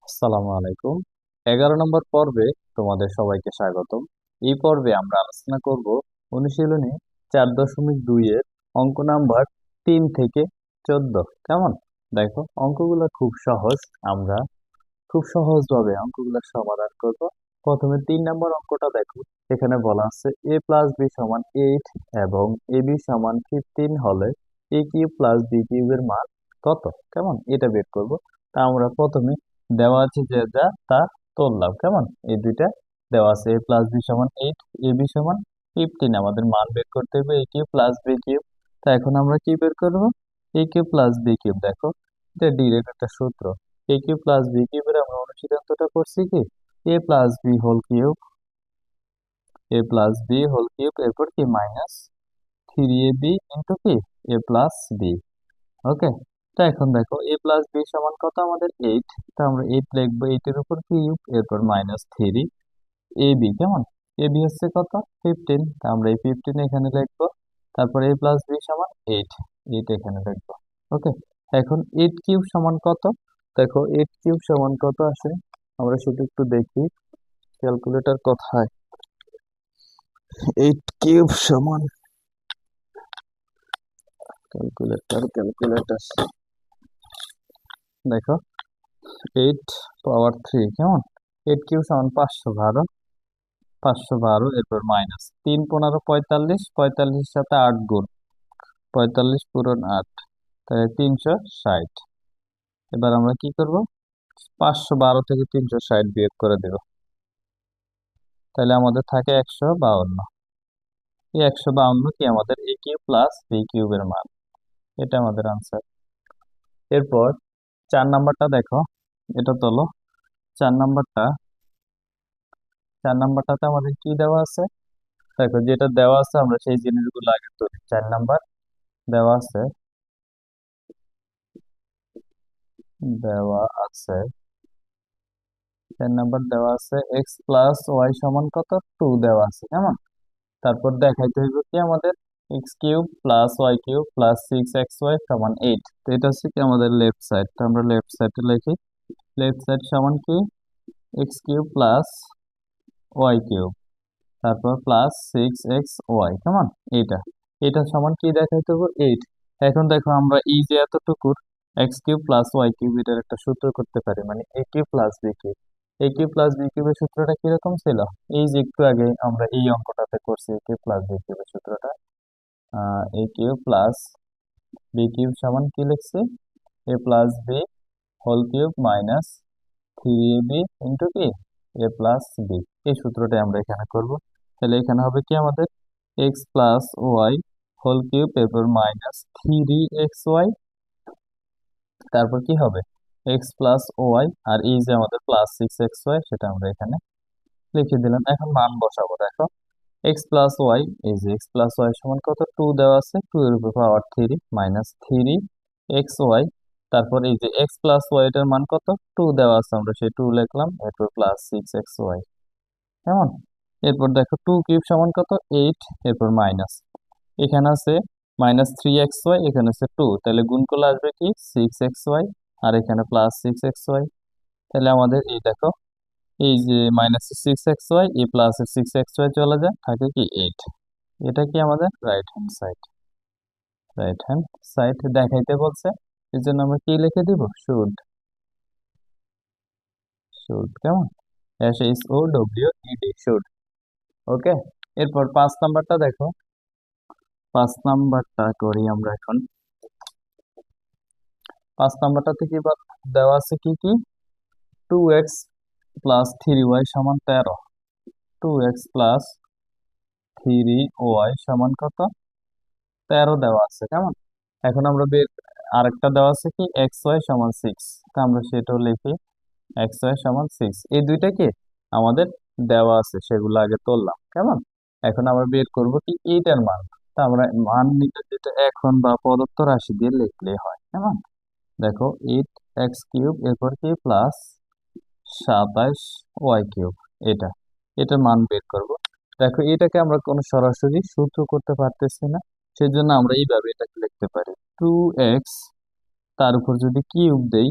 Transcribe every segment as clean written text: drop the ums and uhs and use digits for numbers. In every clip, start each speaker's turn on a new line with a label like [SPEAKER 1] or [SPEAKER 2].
[SPEAKER 1] আসসালামু আলাইকুম। 11 নম্বর পর্বে তোমাদের সবাইকে স্বাগতম। এই পর্বে আমরা আলোচনা করব অনুশীলনী 4.2 এর অঙ্ক নাম্বার 3 থেকে 14। কেমন? দেখো, অঙ্কগুলো খুব সহজ। আমরা খুব সহজভাবে অঙ্কগুলোর সমাধান করব। প্রথমে 3 নম্বর অঙ্কটা দেখো। এখানে বলা আছে a+b=8 এবং ab=15 হলে a³ + b³ এর মান কত? কেমন? এটা বের করব। তা আমরা প্রথমে দেওয়া আছে যে যা তা তুললাম। কেমন? এই দুইটা দেওয়া আছে a+b=8, ab=15। আমাদের মান বের করতে হবে a³ + b³। তা এখন আমরা কি বের করব? a³ + b³ দেখো, এটা ডিরেক্ট একটা সূত্র। a³ + b³ আমরা অনুসিদ্ধান্তটা করছি কি a+b হোল কিউব এরপর কি -3ab ইন্টু কি a+b। ওকে। তো এখন দেখো a+b= কত আমাদের 8। তো আমরা 8 লিখবো, 8 এর উপর কিউব এরপর -3ab। কেমন? ab হচ্ছে কত 15। তা আমরা এই 15 এখানে লিখবো। তারপর a+b=8, 8 এখানে লিখবো। ওকে। এখন 8³ কত? দেখো 8³ কত আসে, আমরা শুধু একটু দেখি। ক্যালকুলেটর কোথায়? 8³ ক্যালকুলেটর দেখো, 8 পাওয়ার 3। কেমন? 8³ 512, 512 এরপর -3 × 15 = 45, 45 সাথে 8 গুণ, 45 পূরণ 8, তাহলে 360। এবার আমরা কি করব? 512 থেকে 360 বিয়োগ করে দেব, তাহলে আমাদের থাকে 152। এই 152 কি আমাদের a³ + b³ এর মান। এটা আমাদের আনসার। এরপর 4 নাম্বারটা দেখো, এটা তোলো। 4 নাম্বারটা, 4 নাম্বারটাতে আমাদের কি দেওয়া আছে? দেখো, যেটা দেওয়া আছে আমরা সেই জিনিসগুলো আগে তুলি। 4 নাম্বার দেওয়া আছে, দেওয়া আছে 4 নাম্বার দেওয়া আছে x+y= কত 2 দেওয়া আছে। কেমন? তারপর দেখাইতে হইব কি আমাদের x³ + y³ + 6xy=8। তো এটা হচ্ছে কি আমাদের লেফট সাইড। তো আমরা লেফট সাইডে লিখি, লেফট সাইড সমান কি x³ + y³ তারপর +6xy। কেমন? এটা এটা সমান কি দেখাইতে হবে 8। এখন দেখো, আমরা এই যে এতটুকুর x³ + y³ এটার একটা সূত্র করতে পারি, মানে a³ + b³। a³ + b³ এর সূত্রটা কিরকম ছিল? এই যে একটু আগে আমরা এই অঙ্কটাতে করছি a³ + b³ এর সূত্রটা। a³ + b³ সমান কি লিখছি? a+b whole cube -3ab into কি a+b। এই সূত্রটা আমরা এখানে করব। তাহলে এখানে হবে কি আমাদের x+y হোল কিউব এরপর -3xy, তারপর কি হবে x+y, আর এই যে আমাদের +6xy সেটা আমরা এখানে লিখে দিলাম। এখন মান বসাবো। দেখো, x+y, এই যে x+y= কত 2 দেওয়া আছে, 2 এর উপর পাওয়ার 3 -3xy। তারপর এই যে x+y এটার মান কত 2 দেওয়া আছে, আমরা সেই 2 লিখলাম এরপর +6xy। কেমন? এরপর দেখো 2³ কত 8, এরপর মাইনাস, এখানে আছে -3xy, এখানে আছে 2, তাহলে গুণ করলে আসবে কি 6xy, আর এখানে +6xy। তাহলে আমাদের এই দেখো, এই যে -6xy এই +6xy চলে যায়, থাকে কি 8। এটা কি আমাদের রাইট হ্যান্ড সাইড দেখাইতে বলছে, এই জন্য আমরা কি লিখে দিব শুড। কেমন? SHOWED should. ওকে। এরপর 5 নাম্বারটা দেখো, 5 নাম্বারটা করি আমরা এখন। 5 নাম্বারটাতে কি দেওয়া আছে কি কি 2x + 3y=13, 2x + 3y= কত 13 দেওয়া আছে। কেমন? এখন আমরা আরেকটা দেওয়া আছে কি xy=6। তা আমরা সেটাও লিখি xy=6। এই দুইটা কি আমাদের দেওয়া আছে, সেগুলো আগে তুললাম। কেমন? এখন আমরা বের করব কি এইটার মান। তা আমরা মান নিতে যেটা এখন বা প্রদত্ত রাশি দিয়ে লিখলে হয়। কেমন? দেখো 8x³ এরপর কি +27y³, এটা এটার মান বের করব। দেখো, এটাকে আমরা কোনো সরাসরি সূত্র করতে পারতেছি না, সেজন্য আমরা এইভাবে এটাকে লিখতে পারি 2x, তার উপর যদি কিউব দেই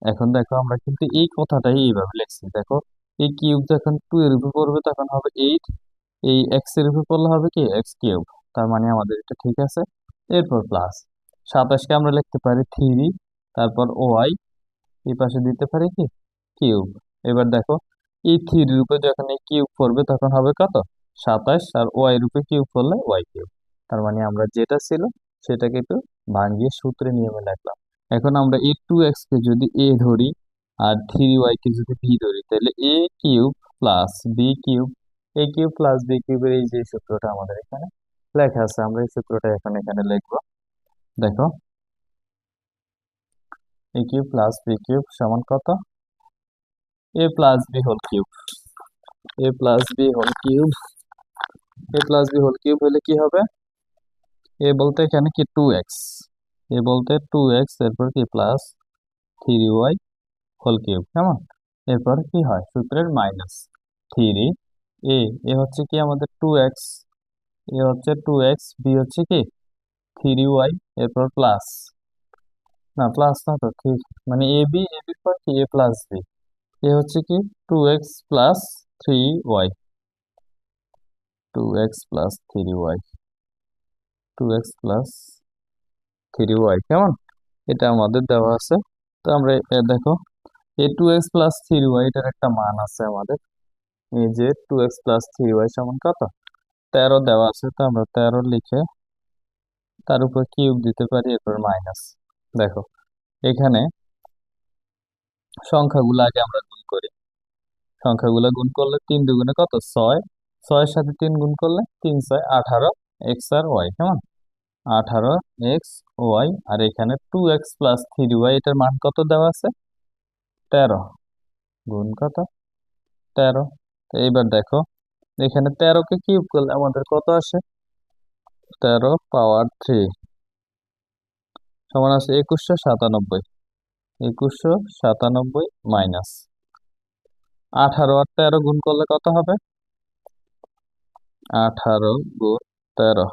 [SPEAKER 1] এখন দেখো আমরা কিন্তু এই কথাটাই এইভাবে লিখছি, দেখো এই কিউব যখন 2 এর উপর পড়বে তখন হবে 8, এই এক্স এর উপর পড়লে হবে কি এক্স কিউব, তার মানে আমাদের এটা ঠিক আছে। এরপর প্লাস 27 কে আমরা লিখতে পারি 3, তারপর ওয়াই এই পাশে দিতে পারি কি কিউব। এবার দেখো এই 3 এর উপর যখন এই কিউব পড়বে তখন হবে কত 27, আর ওয়াই এর উপর কিউব করলে ওয়াই কিউব। তার মানে আমরা যেটা ছিল সেটাকে একটু ভাঙিয়ে সূত্রে নিয়মে লিখলাম। এখন আমরা এই 2x কে যদি a ধরি আর 3y কে যদি b ধরি, তাহলে a cube plus B cube, a cube plus B কিউবের এই যে সূত্রটা আমাদের এখানে লেখা আছে, আমরা এই সূত্রটা এখন এখানে লিখবো। দেখো a cube plus B cube সমান কত a plus B whole cube, A plus B whole cube, A plus B whole cube হলে কি হবে, এ বলতে এখানে কি 2x, এ বলতে 2x, এরপর কি প্লাস 3y হোল কিউব, কেমন। এরপর কি হয় সূত্রের মাইনাস 3 এ, এ হচ্ছে কি আমাদের 2x, এ হচ্ছে 2x, বি হচ্ছে কি 3y, এরপর প্লাস, না প্লাস না তো ঠিক, মানে এ বি, এ বির পর কি এ প্লাস বি, এ হচ্ছে কি 2x plus 3y, 2x plus 3y, 2x plus 3y, কেমন। এটা আমাদের দেওয়া আছে। তো আমরা দেখো এই 2x প্লাস 3y এটার একটা মান আছে আমাদের, এই যে 2x প্লাস 3y সমান কত 13 দেওয়া আছে, তো আমরা 13 লিখে তার উপর কিউব দিতে পারি, এরপর মাইনাস। দেখো এখানে সংখ্যাগুলো আগে আমরা গুণ করি, সংখ্যাগুলো গুণ করলে 3 দুগুণে কত 6, 6 এর সাথে 3 গুণ করলে 3 6 18 এক্স আর ওয়াই, কেমন 18 এক্স ওয়াই। আর এখানে 2x প্লাস 3y এটার মান কত দেওয়া আছে 13, গুণ কত 13। তো এইবার দেখো এখানে 13 কে কিউব করলে আমাদের কত আসে 13 পাওয়ার 3 সমান আছে 2197, 2197 মাইনাস 18 আর 13 গুণ করলে কত হবে 18 গুণ 13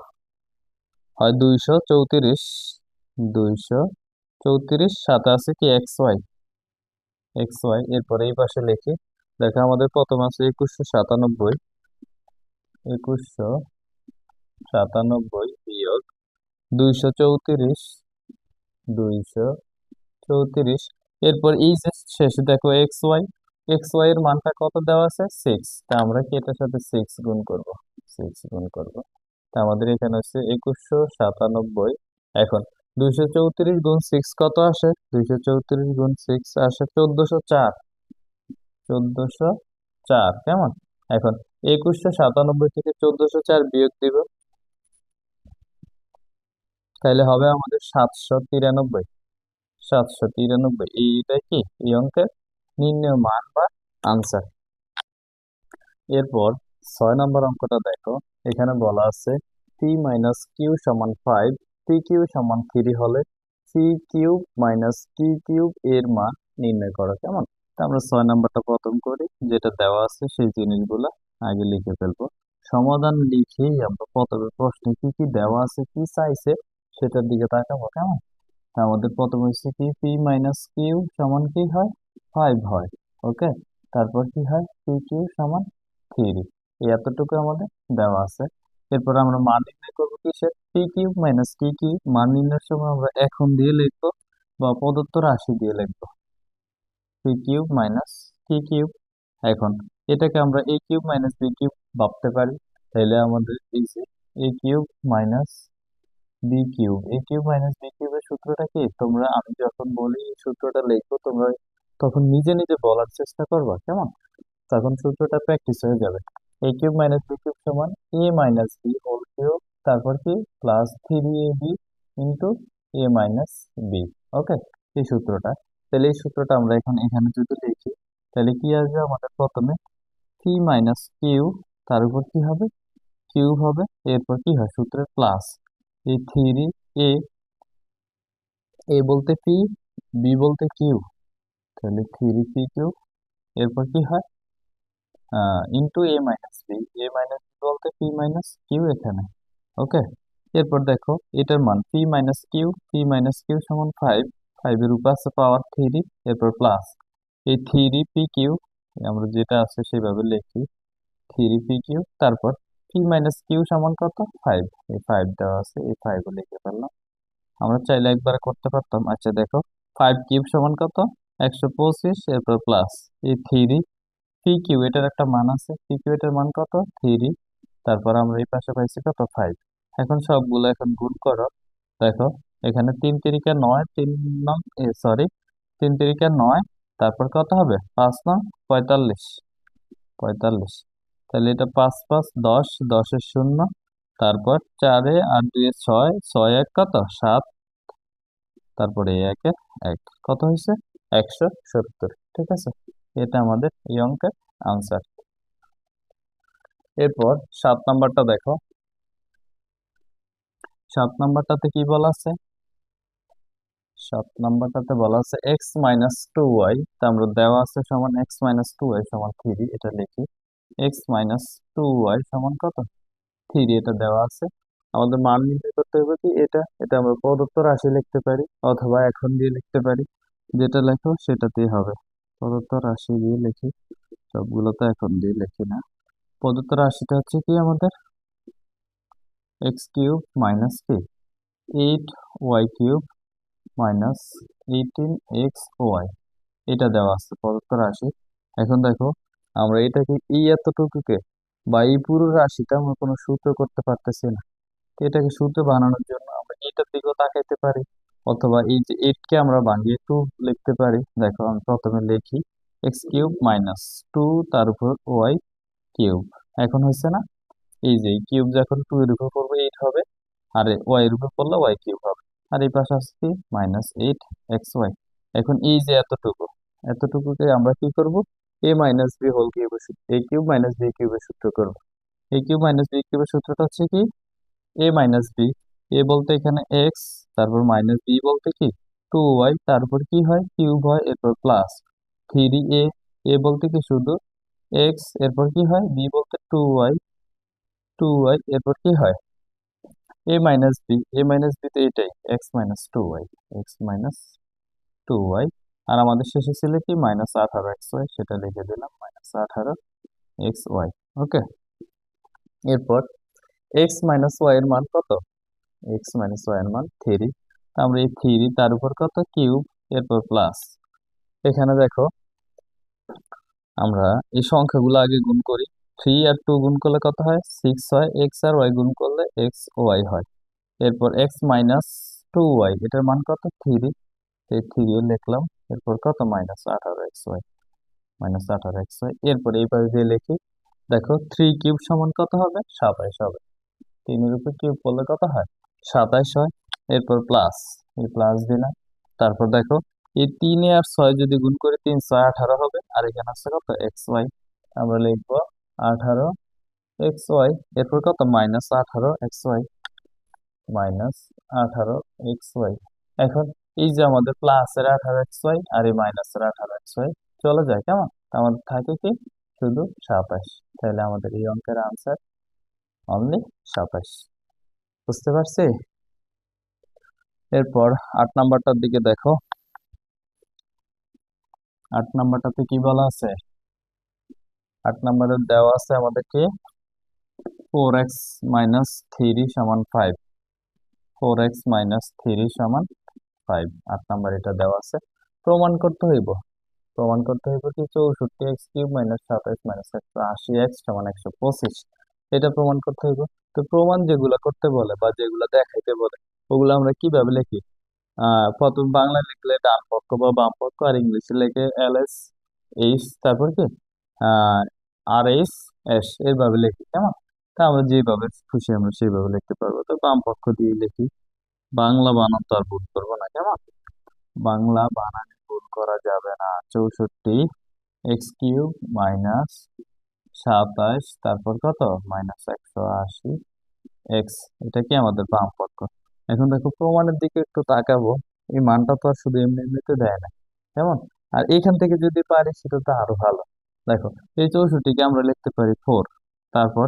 [SPEAKER 1] হয় 234, 234, সাথে আছে কি এক্স ওয়াই, এক্স ওয়াই। এরপরে এই পাশে লিখি, দেখো আমাদের প্রথম আছে 2197, 2197 বিয়োগ 234, 234, এরপর এই যে শেষে দেখো এক্স ওয়াই, এক্স ওয়াই এর মানটা কত দেওয়া আছে 6, তা আমরা কি এটার সাথে 6 গুণ করব, 6 গুণ করব। তা আমাদের এখানে হচ্ছে 2197। এখন 234 গুণ 6 কত আসে, 234 গুণ 6 আসে 1404, 1404, কেমন। এখন 2197 থেকে 1404 বিয়োগ দিব, তাহলে হবে আমাদের 793, 793, এইটা কি এই অঙ্কের নির্ণয় মান বা আনসার। এরপর 6 নম্বর অঙ্কটা দেখো, এখানে বলা আছে পি মাইনাস কিউ সমান 5, পি কিউ সমান 3 হলে সি কিউব মাইনাস কি কিউব এর মান নির্ণয় করো, কেমন। তা আমরা 6 নম্বরটা প্রথম করি, যেটা দেওয়া আছে সেই জিনিসগুলা আগে লিখে ফেলবো। সমাধান লিখেই আমরা প্রথমে প্রশ্নে কি কি দেওয়া আছে কি চাইছে সেটার দিকে তাকাবো, কেমন। তা আমাদের প্রথম হচ্ছে কি পি মাইনাস কিউ সমান কি হয় 5 হয়, ওকে। তারপর কি হয় পি কিউ সমান 3, এই এতটুকু আমাদের দেওয়া আছে। এরপর আমরা মান নির্ণয় করবো কিসের পি কিউব মাইনাস কি কিউব, মান নির্ণয়ের সময় আমরা এখন দিয়ে লিখবো বা প্রদত্ত রাশি দিয়ে লিখবো, পি কিউব মাইনাস কি কিউব। এখন এটাকে আমরা এ কিউব মাইনাস বি কিউব ভাবতে পারি, তাহলে আমাদের এই যে এ কিউব মাইনাস বি কিউব, এ কিউব মাইনাস বি কিউবের সূত্রটা কি তোমরা, আমি যখন বলি এই সূত্রটা লিখবো তোমরা তখন নিজে নিজে বলার চেষ্টা করবা, কেমন। তখন সূত্রটা প্র্যাকটিস হয়ে যাবে। এ কিউব মাইনাস বি কিউব সমান এ মাইনাস বি হোল কিউব, তারপর কি plus 3ab into A minus B, ওকে। এই সূত্রটা, তাহলে এই সূত্রটা আমরা এখন এখানে যদি লিখি তাহলে কি আসবে আমাদের প্রথমে পি মাইনাস কিউ, তার উপর কি হবে কিউব হবে, এরপর কি হয় সূত্রের প্লাস এই 3a, এ বলতে পি, বি বলতে কিউ, তাহলে 3p কিউ, এরপর কি হয় into A minus B, A minus B বলতে পি মাইনাস কিউ এখানে, ওকে। এরপর দেখো এটার মান P minus Q, P minus Q সমান 5, 5 এর উপর আছে পাওয়ার 3, এরপর প্লাস এই 3 p কিউ, আমরা যেটা আছে সেভাবে লিখি 3 p কিউ, তারপর পি মাইনাস কিউ সমান কত 5, এই 5 দেওয়া আছে, এই 5ও লিখে ফেললাম। আমরা চাইলে একবার করতে পারতাম। আচ্ছা দেখো 5 কিউব সমান কত 125, এরপর প্লাস এই 3 p কিউ, এটার একটা মান আছে, p কিউ এটার মান কত 3, তারপর আমরা এই পাশে পাইছি কত 5। এখন সবগুলো এখন গুণ করো। দেখো এখানে 3 তিরিকা 9, 3 নং সরি 3 তিরিকা 9, তারপর কত হবে 5 নং 45, 45। তাহলে এটা 5 5 10, 10 শূন্য, তারপর 4 আর 2 6, 6 কত 7, তারপরে এই 1 কত হয়েছে 170। ঠিক আছে, এটা আমাদের এই অঙ্কের আনসার। এরপর 7 নাম্বারটা দেখো। 7 নাম্বারটাতে কি বলা আছে? 7 নাম্বারটাতে বলা আছে x-2y, তা আমরা দেওয়া আছে সমান x-2y সমান 3, এটা লিখি x-2y সমান কত 3, এটা দেওয়া আছে। আমাদের মান নির্ণয় করতে হবে কি এটা, এটা আমরা প্রদত্ত রাশি লিখতে পারি অথবা এখন দিয়ে লিখতে পারি, যেটা লেখো সেটাতেই হবে। প্রদত্ত রাশি দিয়ে লিখি, সবগুলো তো এখন দিয়ে লিখি না। প্রদত্ত রাশিটা হচ্ছে কি আমাদের x³ মাইনাস কি 8y³ মাইনাস 18xy, এটা দেওয়া আছে প্রদত্ত রাশি। এখন দেখো আমরা এটাকে এই এতটুকুকে বা এই পুরো রাশিটা আমরা কোনো সূত্র করতে পারতেছি না। তো এটাকে সূত্র বানানোর জন্য আমরা এটার দিকেও তাকাইতে পারি, অথবা এই যে 8কে আমরা ভাঙিয়ে 2 লিখতে পারি। দেখো আমি প্রথমে লিখি x³ মাইনাস 2, তার উপর y³। এখন হয়েছে না, এই যে কিউব যখন 2 এর উপর পড়বে 8 হবে, আর ওয়াই এর উপর পড়লে y³ হবে, আর এই পাশে আসছে -8xy। এখন এই যে এতটুকু, এতটুকুকে আমরা কি করব a মাইনাস বি হোল কিউবের সূত্র, a কিউব মাইনাস বি কিউবের সূত্র করব। a কিউব মাইনাস বি কিউবের সূত্রটা হচ্ছে কি a মাইনাস বি, এ বলতে এখানে x, তারপর মাইনাস বি বলতে কি 2y, তারপর কি হয় কিউব হয়, এরপর প্লাস 3a, এ বলতে কি শুধু x, এরপর কি হয় বি বলতে 2y, 2y, এরপর কি হয় a মাইনাস বি তো এটাই x-2y, x-2y। আর আমাদের শেষে ছিল কি -18xy, সেটা লিখে দিলাম -18xy। ওকে, এরপর x-y এর মান কত, x-y এর মান 3, আমরা এই 3 তার উপর কত কিউব, এরপর প্লাস এখানে দেখো আমরা এই সংখ্যাগুলো আগে গুণ করি। 3 আর 2 গুণ করলে কত হয় 6 হয়, x আর y গুণ করলে xy হয়। এরপর x-2y, এটার মান কত 3, এই 3ও লিখলাম, এরপর কত -18xy, এরপর এই পাশে দিয়ে লিখি। দেখো 3³ সমান কত হবে 27 হবে, 3 এর উপর কিউব করলে কত হয় 27 হয়, এরপর প্লাস এই প্লাস দিলাম। তারপর দেখো এই 3 আর 6 যদি গুণ করি 3 6 18 হবে, আর এখানে আছে কত xy, আমরা লিখবো 18xy, এরপর কত -18xy, -18xy। এখন এই যে আমাদের প্লাসের 18xy আর এই মাইনাসের 18xy চলে যায়, কেমন আমাদের থাকে কি শুধু 27। তাহলে আমাদের এই অঙ্কের আনসার অনলি 27। বুঝতে পারছি? এরপর 8 নাম্বারটার দিকে দেখো। 8 নাম্বারটাতে কি বলা আছে? 8 নাম্বারে দেওয়া আছে আমাদেরকে 4x-3 সমান 5, 4x-3 সমান 5। 8 নাম্বার এটা দেওয়া আছে, প্রমাণ করতে হইব। প্রমাণ করতে হইব কি 64x³ মাইনাস 27 মাইনাস 180x সমান 125, এটা প্রমাণ করতে হইব। তো প্রমাণ যেগুলা করতে বলে বা যেগুলা দেখাইতে বলে ওগুলো আমরা কিভাবে লিখি? প্রথম বাংলা লিখলে ডান পক্ষ বা বাম পক্ষ, আর ইংলিশে লিখে LS-H, তারপর কি RS-S, এইভাবে লিখি, কেমন? তা আমরা যেভাবে খুশি আমরা সেইভাবে লিখতে পারবো। তো বাম পক্ষ দিয়ে লিখি, বাংলা বানান তো আর ভুল করবো না, কেমন? বাংলা বানানে ভুল করা যাবে না। 64x³ মাইনাস 27, তারপর কত -180x, এটা কি আমাদের বাম পক্ষ। এখন দেখো প্রমাণের দিকে একটু তাকাবো, এই মানটা তো আর শুধু এমনি এমনিতে দেয় না, কেমন? আর এখান থেকে যদি পারি সেটা তো আরো ভালো। দেখো এই 64কে আমরা লিখতে পারি 4, তারপর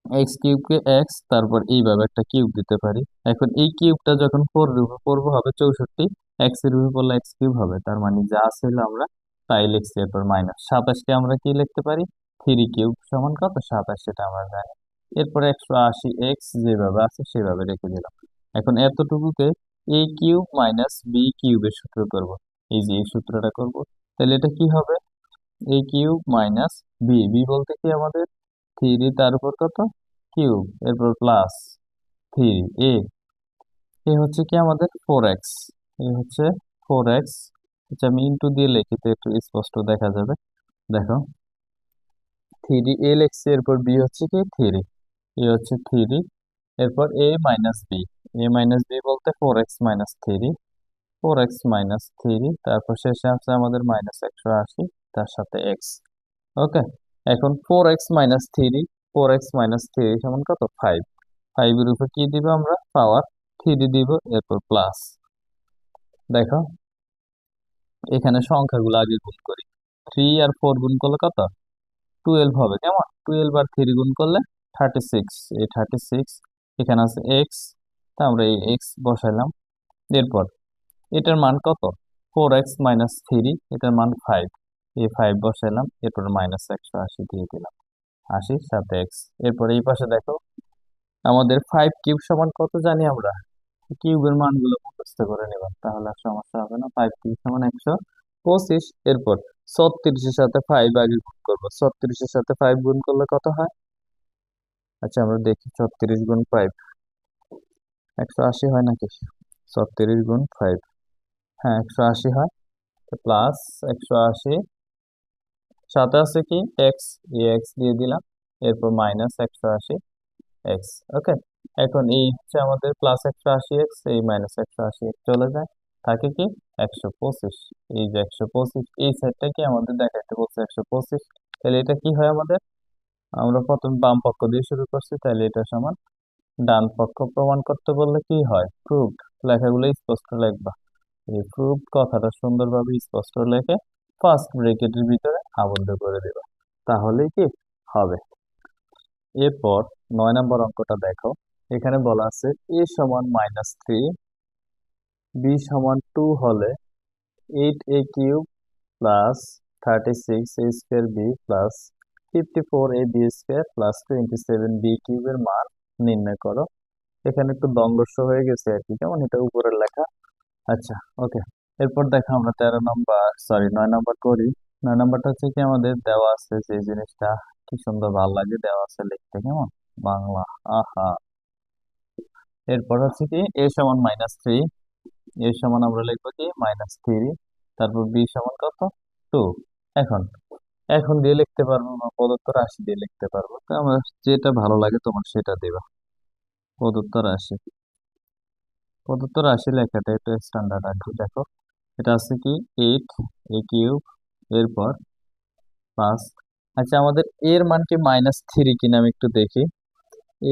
[SPEAKER 1] এক্স কিউবকে এক্স, তারপর এইভাবে একটা কিউব দিতে পারি। এখন এই কিউবটা যখন ফোর রূপে পড়বো হবে 64, এক্স এর রূপে পড়লে এক্স কিউব হবে, তার মানে যা ছিল আমরা তাই লিখছি। এরপর মাইনাস 27কে আমরা কি লিখতে পারি, থ্রি কিউব সমান কত 27, সেটা আমরা জানি। এরপর 180 এক্স যেভাবে আছে সেভাবে রেখে দিলাম। এখন এতটুকুকে এ কিউব মাইনাস বি কিউবের সূত্র করব। এই যে এই সূত্রটা করব, তাহলে এটা কি হবে, এ কিউব মাইনাস বি, বি বলতে কি আমাদের থ্রি, তার উপর কত কিউব, এরপর প্লাস থ্রি, এ এ হচ্ছে কি আমাদের ফোর এক্স, এ হচ্ছে ফোর এক্স। আচ্ছা আমি ইন্টু দিয়ে লিখি তো একটু স্পষ্ট দেখা যাবে। দেখো থ্রি এ লিখছি, এরপর বি হচ্ছে কি থ্রি, এ হচ্ছে থ্রি, এরপর এ minus B, A minus B বলতে four x minus three, four x minus three, তারপর শেষে আছে আমাদের মাইনাস 180, তার সাথে এক্স। ওকে, এখন four x minus three, four x minus three সমান কত ফাইভ, ফাইভের উপর কি দিব আমরা পাওয়ার থ্রি দিব, এরপর প্লাস। দেখো এখানে সংখ্যাগুলো আগে গুণ করি, থ্রি আর ফোর গুণ করলে কত টুয়েলভ হবে, কেমন, টুয়েলভ আর থ্রি গুণ করলে 36, এই 36, এখানে আছে এক্স, তা আমরা এই এক্স বসাইলাম। এরপর এটার মান কত ফোর এক্স মাইনাস থ্রি, এটার মান ফাইভ, এই ফাইভ বসাইলাম, এরপর মাইনাস 180 দিয়ে দিলাম, 80 সাথে এক্স। এরপর এই পাশে দেখো আমাদের ফাইভ কিউব সমান কত জানি আমরা, কিউবের মানগুলো মুখস্থ করে নেবেন তাহলে আর সমস্যা হবে না। ফাইভ কিউব সমান 125। এরপর 36-এর সাথে ফাইভ আগে গুণ করবো, 36-এর সাথে ফাইভ গুণ করলে কত হয়, আচ্ছা আমরা দেখি 36 গুণ ফাইভ 180 হয় নাকি, 36 গুণ ফাইভ, হ্যাঁ 180 হয়, প্লাস 180, সাথে আছে কি এক্স, এই এক্স দিয়ে দিলাম, এরপর মাইনাস 180 এক্স। ওকে, এখন এই হচ্ছে আমাদের প্লাস 180 এক্স, এই মাইনাস 180 এক্স চলে যায়, থাকে কি 125। এই যে 125, এই সাইডটা কি আমাদের দেখাইতে বলছে 125, তাহলে এটা কি হয় আমাদের, আমরা প্রথম বাম পক্ষ দিয়ে শুরু করছি, তাহলে এটা সমান ডান পক্ষ, প্রমাণ করতে বললে কি হয় প্রুভড, লেখাগুলো স্পষ্ট লিখবা, এই প্রুভড কথাটা সুন্দরভাবে স্পষ্ট লেখে ফার্স্ট ব্রেকেটের ভিতরে আবদ্ধ করে দিবা, তাহলেই কি হবে। এরপর 9 নম্বর অঙ্কটা দেখো, এখানে বলা আছে এ সমান মাইনাস থ্রি, বি সমান টু হলে 8a cube plus 36a square B plus 54ab square plus 27b কিউবের মান নির্ণয় করো। এখানে একটু দ্বন্দ্বস্ব হয়ে গেছে আর কি, যেমন এটা উপরের লেখা। আচ্ছা ওকে, এরপর দেখো আমরা 13 নম্বর, সরি 9 নম্বর করি। 9 নম্বরটা হচ্ছে কি আমাদের দেওয়া আছে যে জিনিসটা, কি সুন্দর ভালো লাগে দেওয়া আছে লিখতে, কেমন বাংলা, আহা। এরপর হচ্ছে কি এ সমান মাইনাস থ্রি, এ সমান আমরা লিখবো কি মাইনাস থ্রি, তারপর বি সমান কত টু। এখন এখন দিয়ে লিখতে পারবো না, প্রদত্ত রাশি দিয়ে লিখতে পারবো, তো আমরা যেটা ভালো লাগে তোমার সেটা দেবা। প্রদত্ত রাশি, প্রদত্ত রাশি লেখাটা একটু স্ট্যান্ডার্ড আর কি। দেখো এটা আছে কি এইট এ কিউব, এরপর প্লাস, আচ্ছা আমাদের এর মান কি মাইনাস থ্রি কিনা আমি একটু দেখি,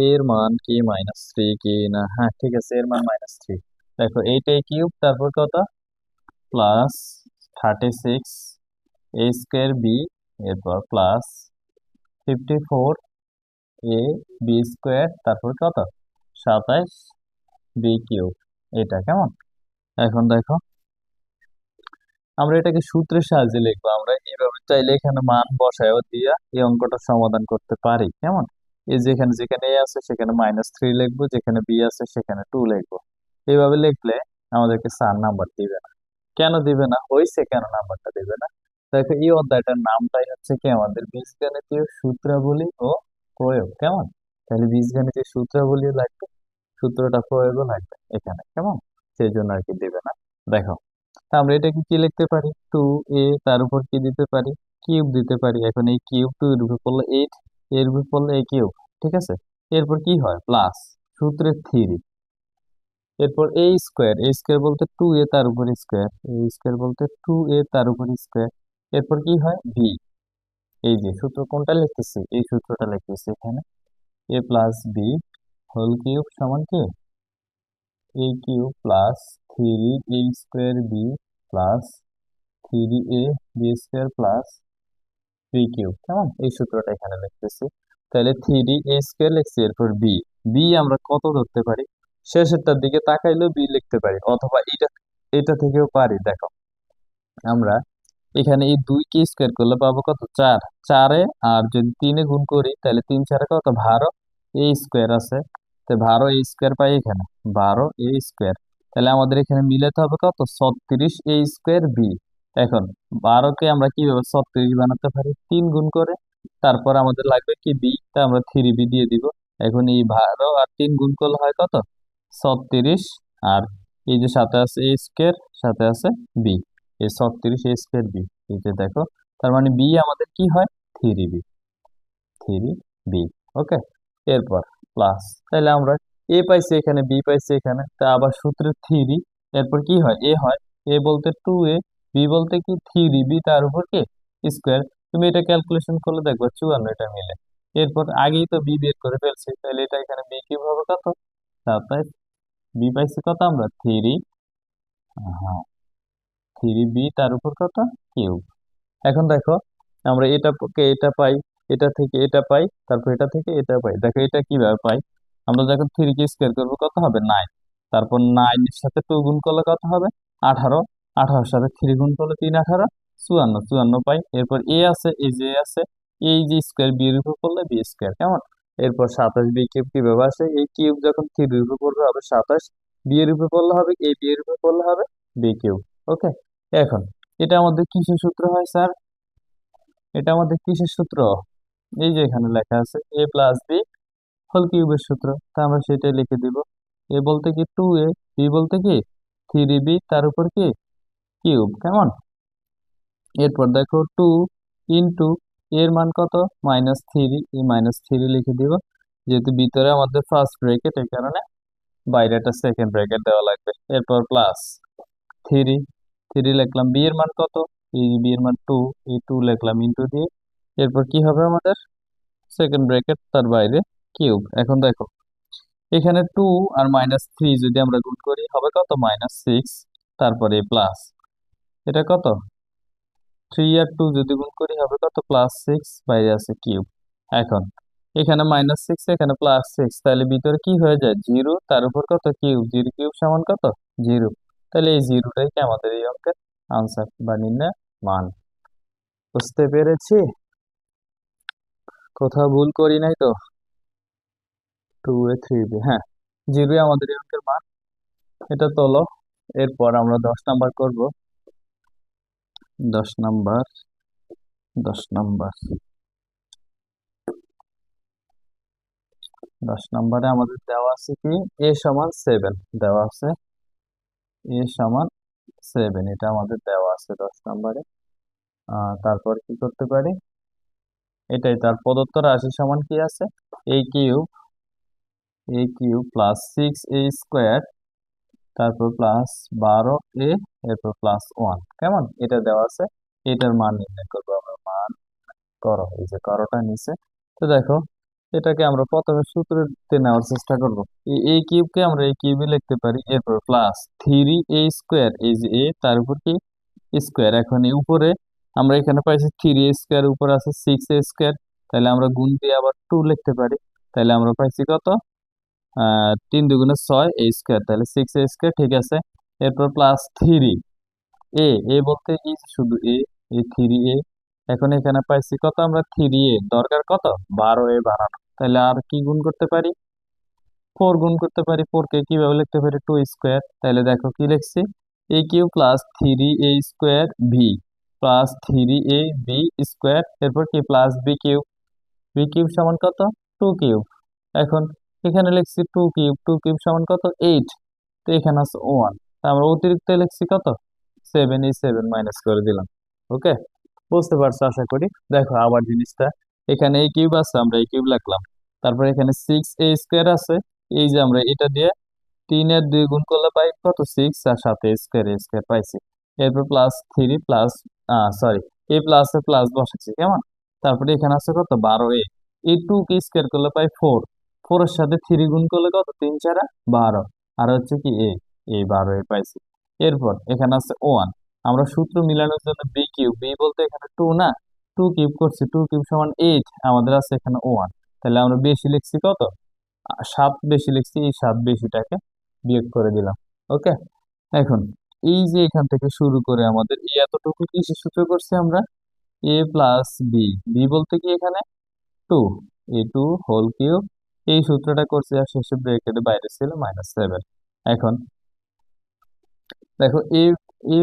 [SPEAKER 1] এর মান কি মাইনাস থ্রি কি না, হ্যাঁ ঠিক আছে এর মান মাইনাস থ্রি। দেখো এইট এ কিউব, তারপর কত প্লাস 36a স্কোয়ার বি, এরপর প্লাস 54ab স্কোয়ার, তারপর কত 27b কিউব, এটা কেমন। এখন দেখো আমরা এটাকে সূত্রের সাহায্যে লিখবো, আমরা এইভাবে চাইলে এখানে মান বসায়ও দিয়া এই অঙ্কটা সমাধান করতে পারি, কেমন। এই যেখানে যেখানে এ আছে সেখানে মাইনাস থ্রি লিখবো, যেখানে বি আছে সেখানে টু লিখবো। এইভাবে লিখলে আমাদেরকে স্যার নাম্বার দিবে না। কেন দিবে না, হয়েছে কেন নাম্বারটা দিবে না, দেখো এই অধ্যায়টার নামটাই হচ্ছে কি আমাদের বীজগণিতীয় সূত্রাবলী ও প্রয়োগ, কেমন। তাহলে বীজগণিতীয় সূত্রাবলীও লাগবে, সূত্রটা প্রয়োগও লাগবে এখানে, কেমন, সেই জন্য আর কি দিবে না। দেখো তা আমরা এটাকে কি লিখতে পারি, টু এ, তার উপর কি দিতে পারি কিউব দিতে পারি। এখন এই কিউব টু এর উপর পড়লে এইট, এর উপর পড়লে এ কিউব, ঠিক আছে। এরপর কি হয় প্লাস সূত্রের থ্রি, এরপর এ স্কোয়ার, এ স্কোয়ার বলতে টু এ তার উপর স্কোয়ার, এ স্কোয়ার বলতে টু এ তার উপর স্কোয়ার। এরপর কি হয় বি, এই যে সূত্র কোনটা লিখতেছি, এই সূত্রটা লিখতেছি এখানে, A plus B whole cube সমান কি A cube plus three A square B plus three A B square plus three cube, কেমন, এই সূত্রটা এখানে লিখতেছি। তাহলে 3a² লিখছি। এরপর বি, বি আমরা কত ধরতে পারি? শেষেরটার দিকে তাকাইলেও বি লিখতে পারি, অথবা এটা এটা থেকেও পারি। দেখো আমরা এখানে এই 2 কে স্কোয়ার করলে পাবো কত? 4। 4-এ আর যদি 3-এ গুণ করি তাহলে 3 4 কত? 12a² আছে। তো 12a² পাই এখানে, 12a²। তাহলে আমাদের এখানে মিলাতে হবে কত? 36a² B. এখন 12-কে আমরা কিভাবে 36 বানাতে পারি? 3 গুণ করে। তারপর আমাদের লাগবে কি? বি, তা আমরা 3b দিয়ে দিব। এখন এই 12 আর 3 গুণ করলে হয় কত? 36। আর এই যে সাথে আছে a², সাথে আছে বি, এই 36a² বি। এই যে দেখো, তার মানে বি আমাদের কি হয়? 3b, 3b। ওকে, এরপর প্লাস, তাহলে আমরা এ পাইছি এখানে, বি পাইছি এখানে, তা আবার সূত্রের 3। এরপর কি হয়? এ হয়, এ বলতে 2a, বি বলতে কি? 3b, তার উপর কি? স্কোয়ার। তুমি এটা ক্যালকুলেশন করলে দেখবে 54 এটা মিলে। এরপর আগেই তো বি বের করে ফেলছি, তাহলে এটা এখানে বি কিউব হবে কত? 27। বি পাইছি কত আমরা? 3। হ্যাঁ, 3b, তার উপর কত? কিউব। এখন দেখো আমরা এটা এটা পাই, এটা থেকে এটা পাই, তারপর এটা থেকে এটা পাই। দেখো এটা কিভাবে পাই? আমরা যখন 3 কে স্কোয়ার করবো কত হবে? 9। তারপর 9 এর সাথে 2 গুণ করলে কত হবে? 18। 18-এর সাথে 3 গুণ করলে 3 18 54, 54 পাই। এরপর এ আছে, এই যে আছে, এই যে স্কোয়ার বি এর উপর করলে বি², কেমন? এরপর 27 বি কিউব কিভাবে আসে? এই কিউব যখন 3 এর উপর পড়বে হবে 27, বি এর উপর পড়লে হবে, এই বি এর উপর পড়লে হবে বি কিউব। ওকে, এখন এটা আমাদের কিসের সূত্র হয় স্যার? এটা আমাদের কিসের সূত্র? এই যে এখানে লেখা আছে a প্লাস বি হোল কিউবের সূত্র। তা আমরা সেটাই লিখে দিব। এ বলতে কি 2a, বি বলতে কি 3b, তার উপর কি কিউব, কেমন? এরপর দেখো 2 ইন্টু এর মান কত? -3। এই -3 লিখে দিব, যেহেতু ভিতরে আমাদের ফার্স্ট ব্র্যাকেট, এই কারণে বাইরে একটা সেকেন্ড ব্র্যাকেট দেওয়া লাগবে। এরপর প্লাস 3, 3 লিখলাম। বি এর মান কত? এই বি এর মান 2, এই 2 লিখলাম ইন্টু দিয়ে। এরপর কি হবে আমাদের? সেকেন্ড ব্র্যাকেট, তার বাইরে কিউব। এখন দেখো এখানে 2 আর -3 যদি আমরা গুণ করি হবে কত? -6। তারপরে প্লাস, এটা কত? 3 আর 2 যদি গুণ করি হবে কত? +6, বাইরে আছে কিউব। এখন এখানে -6, এখানে +6, তাহলে ভিতরে কি হয়ে যায়? 0, তার উপর কত? কিউব। 0 কিউব সমান কত? 0। তাহলে এই জিরোটাই কি আমাদের এই অঙ্কের আনসার বা নির্ণয় মান। বুঝতে পেরেছি? কোথাও ভুল করি নাই তো? 2a 3b, হ্যাঁ, 0 আমাদের এই অঙ্কের মান। এটা তোলো। এরপর আমরা 10 নাম্বার করব। 10 নাম্বার, 10 নাম্বার, 10 নাম্বারে আমাদের দেওয়া আছে কি? a সমান 7 দেওয়া আছে, a সমান 7 এটা আমাদের দেওয়া আছে 10 নাম্বারে। তারপর কি করতে পারি? এটাই তার প্রদত্ত রাশি সমান কি আছে? a কিউব +6a², তারপর +12a, এরপর +1, কেমন? এটা দেওয়া আছে, এটার মান নির্ণয় করবো আমরা। মান করো, এই যে করোটা নিচে। তো দেখো এটাকে আমরা প্রথমে সূত্রতে নেওয়ার চেষ্টা করব। এই কিউবকে আমরা এই কিউবে লিখতে পারি। এরপর +3a², এই যে এ, তার উপর কি? স্কোয়ার। এখন এই উপরে আমরা এখানে পাইছি 3a², উপর আছে 6a², তাহলে আমরা গুণ দিয়ে আবার 2 লিখতে পারি। তাহলে আমরা পাইছি কত? 3 2 6 a², তাহলে 6a², ঠিক আছে। এরপর +3 এ বলতে কি? শুধু এই 3a। এখন এখানে পাইছি কত? আমরা 3a, দরকার কত? 12a বানানো। তাহলে আর কি গুণ করতে পারি? 4 গুণ করতে পারি। 4 কে কিভাবে লিখতে পারি? 2²। তাহলে দেখো কি লিখছি? a cube +3a² V, +3ab², এরপর কি? +b কিউব, বি কিউব সমান কত? 2 কিউব। এখন এখানে লিখছি 2 কিউব, 2 কিউব সমান কত? 8। তো এখানে আছে 1, আমরা অতিরিক্ত লিখছি কত? 7, এই 7 মাইনাস করে দিলাম। ওকে, বুঝতে পারছো আশা করি। দেখো আবার জিনিসটা, এখানে এই কিউব আছে, আমরা এই কিউব লিখলাম। তারপর এখানে 6a² আছে, এই যে আমরা এটা দিয়ে 3-এর 2 গুণ করলে পাই কত? 6, আর সাথে a² পাইছি। এরপর +3 প্লাস, সরি, এ প্লাসে প্লাস বসাচ্ছি, কেমন? তারপরে এখানে আছে কত? 12a। এই 2 কে স্কোয়ার করলে পাই 4, 4 এর সাথে 3 গুণ করলে কত? 3 4 12, আর হচ্ছে কি এই 12a পাইছি। এরপর এখানে আছে 1, আমরা সূত্র মিলানোর জন্য বি কিউব, বি বলতে এখানে 2 না, 2 কিউব করছি, 2 কিউব সমান 8, আমাদের আছে এখানে 1। তাহলে আমরা বেশি লিখছি কত, 7 বেশি লিখছি, এই 7 বেশিটাকে বিয়োগ করে দিলাম। ওকে, এখন এই যে এখান থেকে শুরু করে আমাদের এই এতটুকু কিসের সূত্র করছি আমরা, এ প্লাস বি, বি বলতে কি এখানে 2, A2 হোল কিউব, এই সূত্রটা করছি আর শেষে ব্র্যাকেটের বাইরে ছিল -7। এখন দেখো এ এ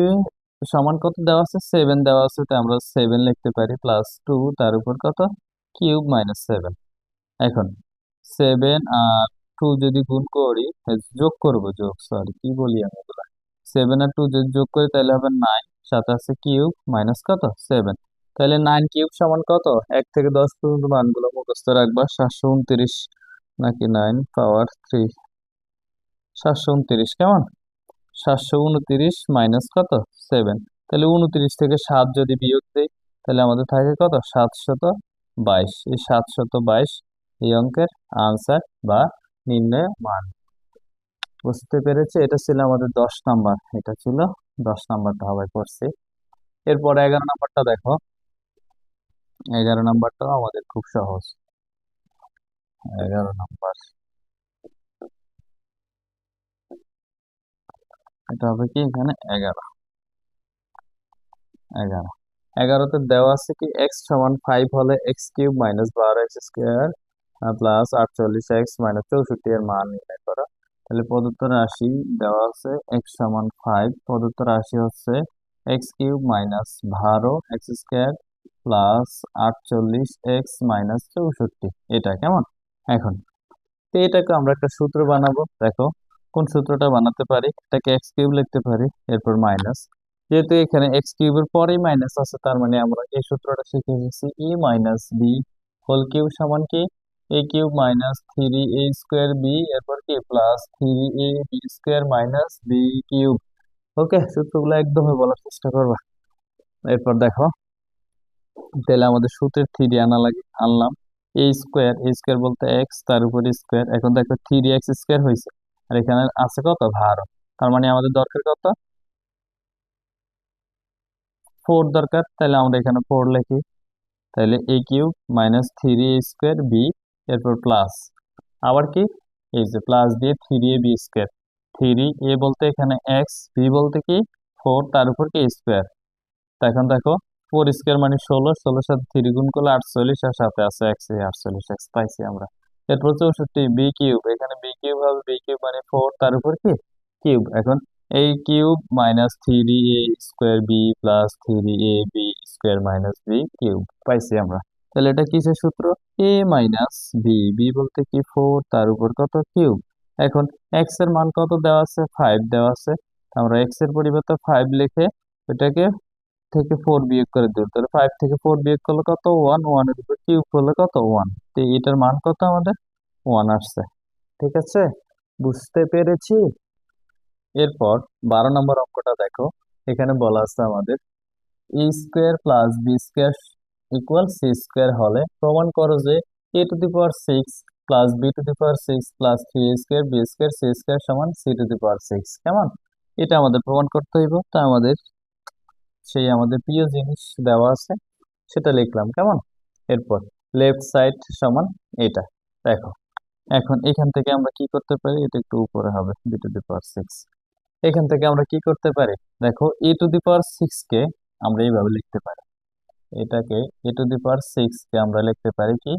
[SPEAKER 1] সমান কত দেওয়া আছে, 7 দেওয়া আছে, তো আমরা 7 লিখতে পারি +2 তার উপর কত কিউব -7। এখন 7 আর 2 যদি গুণ করি, যোগ করব, যোগ সরি কি বলি আমি এগুলা, 7 আর 2 যদি যোগ করি তাহলে হবে 9, সাথে আছে কিউব মাইনাস কত 7। তাহলে 9 কিউব সমান কত, 1 থেকে 10 পর্যন্ত মানগুলো মুখস্থ রাখবা, 729 নাকি 9 পাওয়ার 3, 729 কেমন, 729 মাইনাস কত 7। তাহলে 29 থেকে 7 যদি বিয়োগ দেই তাহলে আমাদের থাকে কত 722, এই 722 এই অঙ্কের আনসার বা নির্ণয় মান। বুঝতে পেরেছে, এটা ছিল আমাদের 10 নাম্বার, এটা ছিল 10 নাম্বারটা হবে করছি। এরপরে 11 নাম্বারটা দেখো, 11 নাম্বারটাও আমাদের খুব সহজ। 11 নাম্বার, এটা হবে কি এখানে 11, 11, 11তে দেওয়া আছে কি এক্স সমান 5 হলে এক্স কিউব -12x² +48x - 64 এর মান নির্ণয় করা। তাহলে প্রদত্ত রাশি দেওয়া আছে এক্স সমান 5, প্রদত্ত রাশি হচ্ছে এক্স কিউব -12x² +48x - 64, এটা কেমন। এখন তো এটাকে আমরা একটা সূত্র বানাবো, দেখো কোন সূত্রটা বানাতে পারি, এটাকে এক্স কিউব লিখতে পারি, এরপর মাইনাস, যেহেতু এখানে এক্স কিউবের পরেই মাইনাস আছে তার মানে আমরা এই সূত্রটা শিখে গেছি, এ মাইনাস বি হোল কিউব সমান কি a³ - 3a² বি, এরপর কি +3ab² - b³। ওকে, সূত্রগুলো একদমই বলার চেষ্টা করবা। এরপর দেখো, তাহলে আমাদের সূত্রের থ্রি আনা লাগে, আনলাম। এ স্কোয়ার বলতে এক্স তার উপর স্কোয়ার, এখন দেখো 3x² হয়েছে, আর এখানে আছে কত ভার, তার মানে আমাদের দরকার কত 4 দরকার, তাহলে আমরা এখানে 4 লিখি। তাহলে a³ - 3a² বি, এরপর প্লাস, আবার কি এই যে প্লাস দিয়ে 3ab², 3a বলতে এখানে এক্স, বি বলতে কি 4 তার উপর কি স্কোয়ার। এখন দেখো 4² মানে 16, 16 সাথে 3 গুণ করলে 48, আর সাথে আছে এক্স, এই 48x পাইছি আমরা। এরপর 64 বি কিউব, এখানে বি কিউব হবে, বি কিউব মানে 4 তার উপর কি কিউব। এখন এই cube -3a² B +3ab² - B cube পাইছি আমরা। তাহলে এটা কিসের সূত্র, এ মাইনাস বি, বি বলতে কি 4 তার উপর কত কিউব। এখন এক্স এর মান কত দেওয়া আছে, 5 দেওয়া আছে, আমরা এক্স এর পরিবর্তে 5 লিখে ওইটাকে থেকে 4 বিয়োগ করে দেব, তাহলে 5 থেকে 4 বিয়োগ করলে কত 1, 1 এর উপর কিউব করলে কত 1, তো এটার মান কত আমাদের 1 আসছে। ঠিক আছে, বুঝতে পেরেছি। এরপর 12 নম্বর অঙ্কটা দেখো, এখানে বলা আছে আমাদের a² + b² = c² হলে প্রমাণ করো যে a⁶ +b⁶ c² কেমন। এটা আমাদের প্রমাণ করতে হইব, তা আমাদের সেই আমাদের প্রিয় জিনিস দেওয়া আছে সেটা লিখলাম কেমন। এরপর লেফট সাইড সমান এটা, দেখো এখন এখান থেকে আমরা কি করতে পারি, এটা একটু উপরে হবে b⁶ এখান থেকে আমরা কি করতে পারি, দেখো a⁶ কে আমরা এইভাবে লিখতে পারি, এটাকে a⁶ কে আমরা লিখতে পারি কি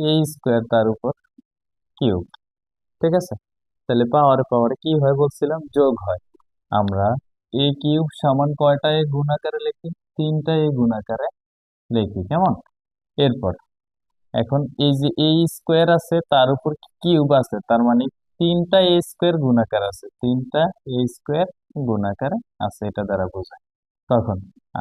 [SPEAKER 1] a² তার উপর কিউব। ঠিক আছে, তাহলে পাওয়ারে পাওয়ারে কি হয় বলছিলাম, যোগ হয়। আমরা a³ সমান কয়টা এ গুণ আকারে লিখি, 3টা এ গুণ আকারে লিখি কেমন। এরপর এখন এই যে a² আছে তার উপর কিউব আছে, তার মানে 3টা a² গুণাকার আছে, 3টা a² গুণাকারে আছে, এটা দ্বারা বোঝায়। তখন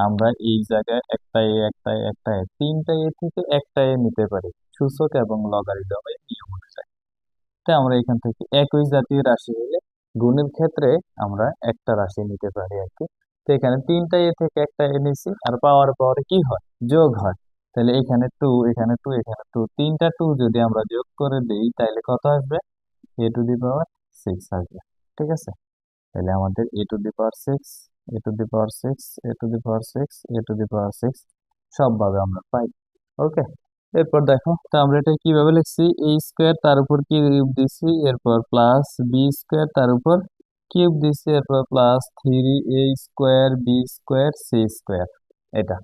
[SPEAKER 1] আমরা এই জায়গায় একটা এ একটা এ একটা এ, 3টা এ থেকে একটা এ নিতে পারি সূচক এবং লগারিদমের নিয়ম অনুযায়ী। তাই আমরা এখান থেকে একই জাতীয় রাশি হলে গুণের ক্ষেত্রে আমরা একটা রাশি নিতে পারি আর কি। তো এখানে 3টা এ থেকে একটা এ নিছি, আর পাওয়ার পাওয়ারে কি হয় যোগ হয়। তাহলে এখানে 2, এখানে 2, এখানে 2, 3টা 2 যদি আমরা যোগ করে দিই তাহলে কত আসবে, a⁶ আসবে। ঠিক আছে, তাহলে আমাদের a⁶, a⁶, a⁶, a⁶, a⁶ সবভাবে আমরা পাই। ওকে, এরপর দেখো, তো আমরা এটা কিভাবে লিখছি, এ স্কোয়ার তার উপর কিউব দিছি, এরপর প্লাস বি স্কোয়ার তার উপর কিউব দিছি, এরপর plus 3 A square B square C square. এটা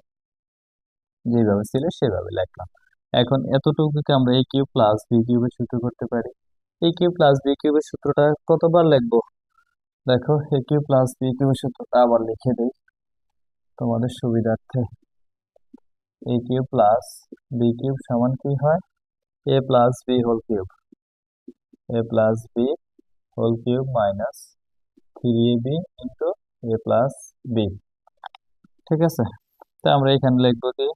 [SPEAKER 1] যেভাবে ছিল সেভাবে লিখলাম। এখন এতটুকুকে আমরা এ কিউব প্লাস বি কিউবের সূত্র করতে পারি। এ কিউব প্লাস বি কিউবের সূত্রটা কতবার লিখবো? দেখো, এ কিউব প্লাস বি কিউবের সূত্রটা আবার লিখে দিই তোমাদের সুবিধার্থে। A cube plus B cube সমান কি হয়? A plus B whole cube, A plus B whole cube minus 3ab into A plus B. ঠিক আছে, তো আমরা এখানে লিখবো যে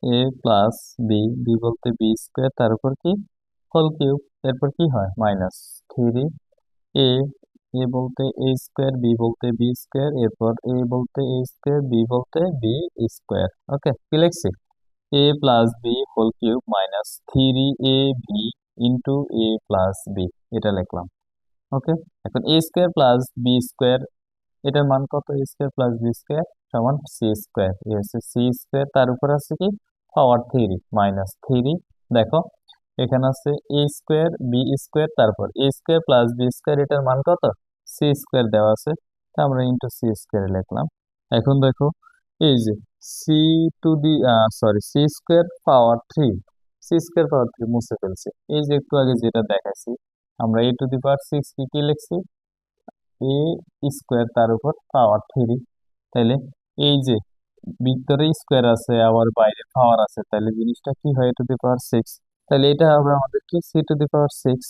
[SPEAKER 1] এ প্লাস বি, বি বলতে বি স্কোয়ার তার উপর কি হোল কিউব, এরপর কি হয় মাইনাস 3 এ, এ বলতে এ স্কোয়ার, বি বলতে বি স্কোয়ার, এরপর এ বলতে এ স্কোয়ার, বি বলতে বি স্কোয়ার। ওকে, কি লিখছি? A plus B whole cube minus 3ab into A plus B, এটা লিখলাম। ওকে, এখন A square plus B square, এটার মান কত? A square plus B square সমান সি স্কোয়ার, এ হচ্ছে সি স্কোয়ার, তার উপর আছে কি পাওয়ার 3 মাইনাস 3। দেখো, এখানে আছে এ স্কোয়ার বি স্কোয়ার, তারপর এ স্কোয়ার প্লাস বি স্কোয়ার, এটার মান কত? সি স্কোয়ার দেওয়া আছে, তা আমরা ইন্টু সি স্কোয়ার লিখলাম। এখন দেখো, এই যে C to the sorry C square power 3, C square power 3 মুছে ফেলছি। এই যে একটু আগে যেটা দেখাইছি, আমরা এ টু দি পাওয়ার 6 কি কি লিখছি? এ স্কোয়ার তার উপর পাওয়ার 3। তাইলে এই যে ভিতরে স্কোয়ার আছে আবার বাইরে পাওয়ার আছে, তাহলে জিনিসটা কি হয়? এ টু দি পাওয়ার 6। তাহলে এটা হবে আমাদের কি সি টু দি পাওয়ার 6।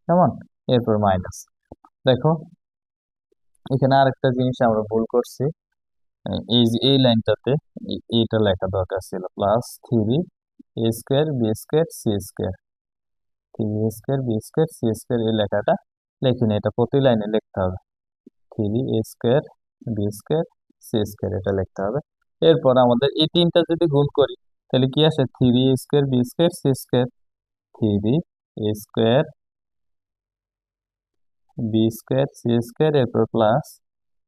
[SPEAKER 1] কেমন? এরপর মাইনাস। দেখো, এখানে আরেকটা জিনিস আমরা ভুল করছি। এই যে এই লাইনটাতে এটা লেখা দরকার ছিল plus 3 A square B square C square, 3 A square B square C square, এই লেখাটা লিখিনি, এটা প্রতি লাইনে লিখতে হবে। 3 A square B square C square, এটা লিখতে হবে। এরপর আমাদের এই তিনটা যদি গুণ করি, তাহলে কি আসে? 3 A square B square C square, 3 A square B square C square, এরপর plus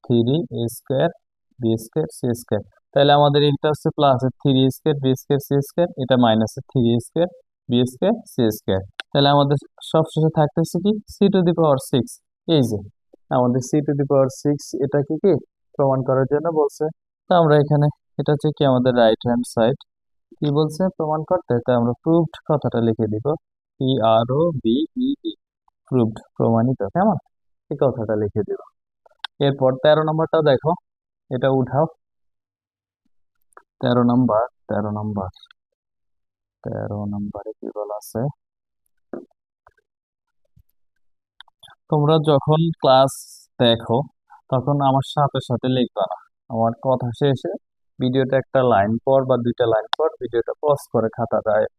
[SPEAKER 1] 3 A square B square C square. তাহলে আমাদের এটা হচ্ছে plus 3 square B square C square, এটা minus 3 square B square C square. তাহলে আমাদের সবশেষে থাকতেছে কি সি টু দি পাওয়ার 6। এই যে আমাদের সি টু দি পাওয়ার 6, এটা কি কি প্রমাণ করার জন্য বলছে। তো আমরা এখানে, এটা হচ্ছে কি আমাদের রাইট হ্যান্ড সাইড, কি বলছে প্রমাণ করতে, তো আমরা প্রুভড কথাটা লিখে দিব, পি আর ও বি ই ডি, প্রুভড, প্রমাণিত। কেমন? এই কথাটা লিখে দিব। এরপর 13 নম্বরটা দেখো, এটা উঠাও। 13 নম্বর, 13 নম্বর, 13 নম্বরে কি বলা আছে? তোমরা যখন ক্লাস দেখো তখন আমার সাথে সাথে লিখবা না, আমার কথা শেষে ভিডিওটা একটা লাইন পর বা দুইটা লাইন পর ভিডিওটা পজ করে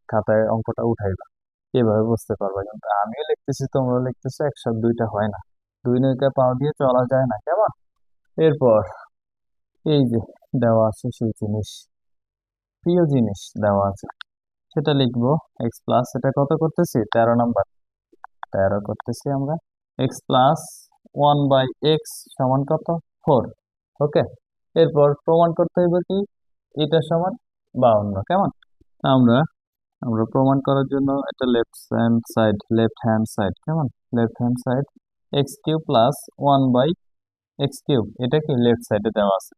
[SPEAKER 1] খাতায় অঙ্কটা উঠাইবা, এভাবে বুঝতে পারবা। কিন্তু আমিও লিখতেছি তোমরা লিখতেছো, একসাথে দুইটা হয় না, দুই নৌকা পাও দিয়ে চলা যায় না। কেমন? এরপর এই যে দেওয়া আছে সেই জিনিস, প্রিয় জিনিস দেওয়া আছে, সেটা লিখবো। এক্স প্লাস, এটা কত করতেছি? 13 নম্বর, 13 করতেছি আমরা। এক্স প্লাস 1/x সমান কত? 4। ওকে, এরপর প্রমাণ করতে হইব কি এটা সমান 52। কেমন? আমরা আমরা প্রমাণ করার জন্য এটা লেফট হ্যান্ড সাইড, কেমন left hand side, x cube plus 1/x cube, এটা কি লেফট সাইডে দেওয়া আছে।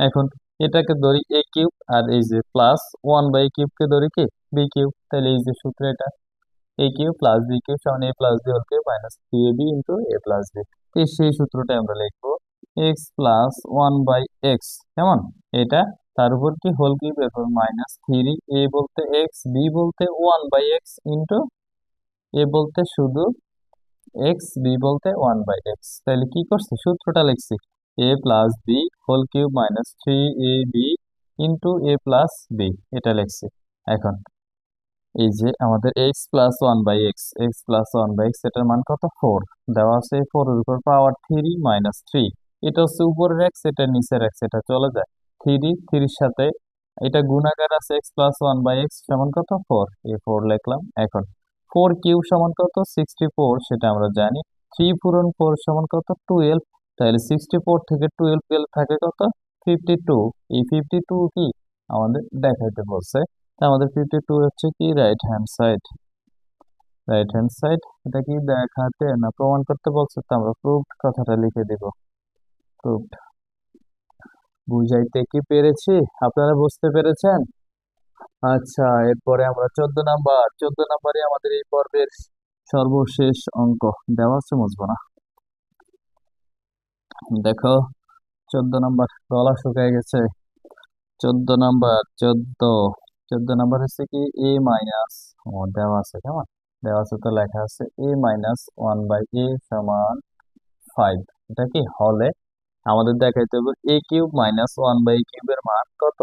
[SPEAKER 1] এখন এটাকে ধরি এ কিউব, আর এই যে প্লাস 1/কিউবকে ধরি কি বি কিউব, তাহলে এই যে সূত্র, এটা A cube plus B cube সমান A plus B whole cube minus 3ab into A plus B. সেই সূত্রটা আমরা লিখবো, এক্স প্লাস 1/x, কেমন এটা, তার উপর কি হোল কিউব, এরপর মাইনাস 3, এ বলতে এক্স, বি বলতে 1/x ইন্টু এ বলতে শুধু এক্স, বি বলতে 1/x। তাহলে কি করছি? সূত্রটা লিখছি, A plus B whole cube minus 3ab into A plus B, এটা লিখছি। এখন এই যে আমাদের এক্স প্লাস 1/x এটার মান কত? 4 দেওয়া আছে, 4 এর উপর পাওয়ার 3 মাইনাস 3, এটা হচ্ছে উপরের এক্স, এটা নিচের এক্স, এটা চলে যায় 3 সাথে, এটা গুণাকার আছে, এক্স প্লাস 1/x সমান কত? 4, এই 4 লিখলাম। এখন 4 কিউব সমান কত? 64, সেটা আমরা জানি। 3 পূরণ 4 সমান কত? 12। তাহলে 64 থেকে 12 গেলে থাকে কত? 52। এই 52 কি আমাদের দেখাইতে বলছে। আমাদের 52 হচ্ছে কি right hand side. Right hand side এটা কি দেখাতে না প্রমাণ করতে বলছে, তো আমরা প্রুভড কথাটা লিখে দিব। প্রুভড। বুঝাইতে কি পেরেছি? আপনারা বুঝতে পেরেছেন? আচ্ছা, এরপরে আমরা 14 নাম্বার। 14 নাম্বারে আমাদের এই পর্বের সর্বশেষ অঙ্ক দেওয়া আছে, মুছবো না। দেখো 14 নাম্বার, গলা শুকায় গেছে। 14 নাম্বার, 14 নাম্বার হচ্ছে কি এ মাইনাস, ও দেওয়া আছে কেমন, দেওয়া আছে তো লেখা আছে a-1/a সমান 5। এটা কি হলে আমাদের দেখাইতে হবে a³ - 1/a³ এর মান কত।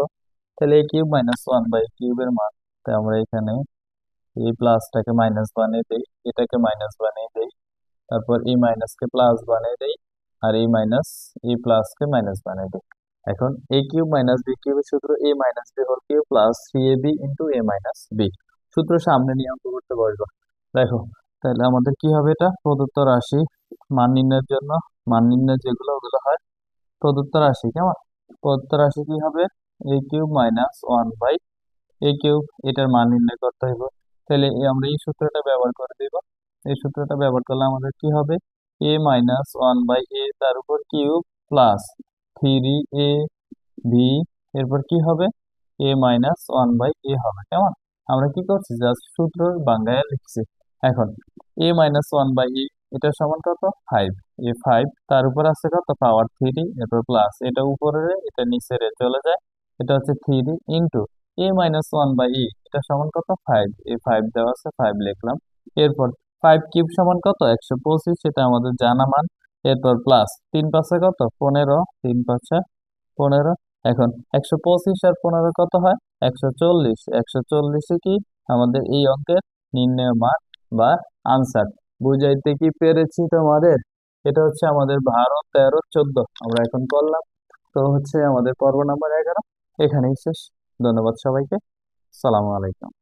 [SPEAKER 1] তাহলে a³ - 1/a³ এর মান, তাই আমরা এখানে এই প্লাসটাকে মাইনাস বানিয়ে দেই, এটাকে মাইনাস বানিয়ে দেই, তারপর এই মাইনাসকে প্লাস বানিয়ে দেই, আর এই মাইনাস এই প্লাসকে মাইনাস বানিয়ে দেই। এখন a³ - b³ সূত্র a-b² প্লাস 3ab * a-b। সূত্র সামনে নিয়ে অঙ্ক করতে বসবো। দেখো, তাহলে আমাদের কি হবে, এটা প্রদত্ত রাশি মান নির্ণয়ের জন্য, মান নির্ণয় যেগুলো ওগুলো হয় প্রদত্ত রাশি কেমন। প্রদত্ত রাশি কি হবে, a³ - 1/a³, এটার মান নির্ণয় করতে হইব। তাহলে আমরা এই সূত্রটা ব্যবহার করে দিব। এই সূত্রটা ব্যবহার করলে আমাদের কি হবে, a-1/a তার উপর কিউব প্লাস 3ab, এরপর কি হবে a-1/a হবে কেমন। আমরা কি করছি, জাস্ট সূত্র বাংলায় লিখছি। এখন a-1/a এটা সমান কত 5, a5 তার উপর আছে কত পাওয়ার 3, এরপর প্লাস এটা উপরে এটা নিচে চলে যায়, এটা হচ্ছে 3 ইন্টু a-1/e এটা সমান কত 5, এই 5 দেওয়া আছে 5 লিখলাম। এরপর 5³ সমান কত 125, সেটা আমাদের জানা মান। এরপর প্লাস 3×5 কত 15, 3×5 15। এখন 125 আর 15 কত হয় 140, 140 কি আমাদের এই অঙ্কের নির্ণয় মান বা আনসার। বুঝাইতে কি পেরেছি তোমাদের? এটা হচ্ছে আমাদের 12, 13, 14 আমরা এখন করলাম। তো হচ্ছে আমাদের পর্ব নাম্বার 11 এখানেই শেষ। ধন্যবাদ সবাইকে। সালামু আলাইকুম।